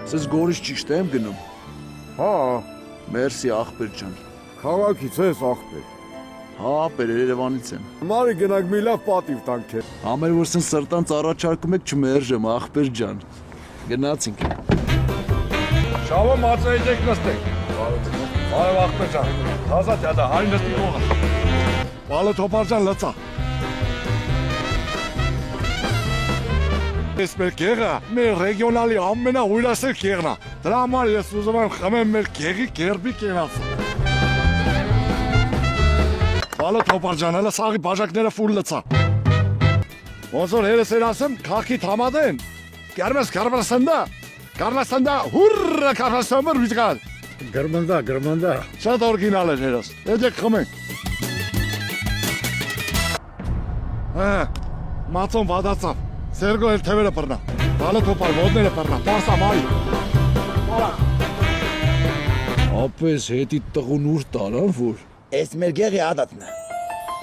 Սես գորից ճիշտ եմ գնում։ Հա, Մերսի ախպեր ջան։ քաղաքից ես ախպեր։ Հա, ապեր Երևանից եմ։ Մարի գնանք մի լավ պատիվ տանք քեզ։ Համեր որ սեն սրտանց առաջարկում եք չմերժեմ ախպեր ջան։ Գնացինք։ Շավը մածայից եք նստեք։ Բարև ախպեր ջան։ Հազա դադա, հարին նստի կողը։ Բալը թոպար ջան լծա։ Ես մեր գեղը մեր ռեգիոնալի ամենահույրասեր գեղն է։ Դրա համար ես ուզում եմ խմեմ մեր գեղի գերբի կենացը։ Բալը թոպար ջան, հələ սաղի բաժակները ֆուլ լծա։ Ոնց որ հերս էր ասեմ, քախիտ համադեն։ Կարմասանդա, հուրը կարմասամր վիճկալ։ Գրմնդա։ Շատ օրգինալ էր հերս, եդեք խմենք։ Մացոն վադացավ, Սերգո էլ թևերը պրնա, բալը թոպար, ոտները պրնա, պարսա մայի։ Ապես հետի տղուն ուր տարան որ։ Այս մեր գեղի ադատն է։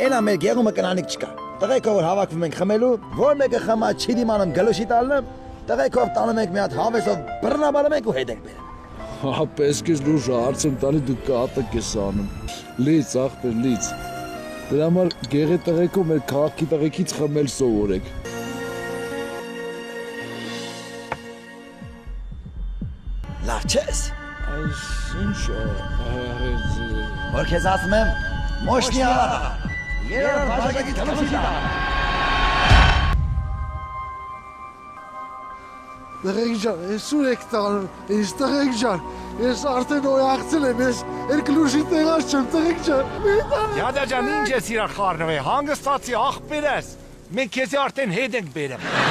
Էնա մեր գեղումը կնանիք չկա։ Տղեկով որ հավաքվում ենք խմելու, որ մեկը խմա չի դիմանում գլուշի տալնեմ, տղեկով տանում ենք մի հատ հավեսով բռնաբարում ենք ու հետ ենք բերում։ Ապես կես լուր հարց եմ տալի դու կատը կես անում։ Լից ախպեր լից։ Դրա համար գեղի տղեկով մեր քաղաքի տղեկից խմել սովորեք։ Լավ չես։ Այս ինչ Որ քեզ ասում եմ, մոշնի ալա։ Երրորդ բաժակի գլուշի տա։ Տղեկ ջան, ես ուր եք տանում, ես տղեկ ջան, ես արդեն օյաղցել եմ, ես երկլուշի տեղած չեմ, տղեկ ջան, մի տան։ Յադա ջան, ինչ ես իրար խառնվում է, հանգստացի ախպեր ես, մենք քեզի արդեն հետ ենք բերեմ։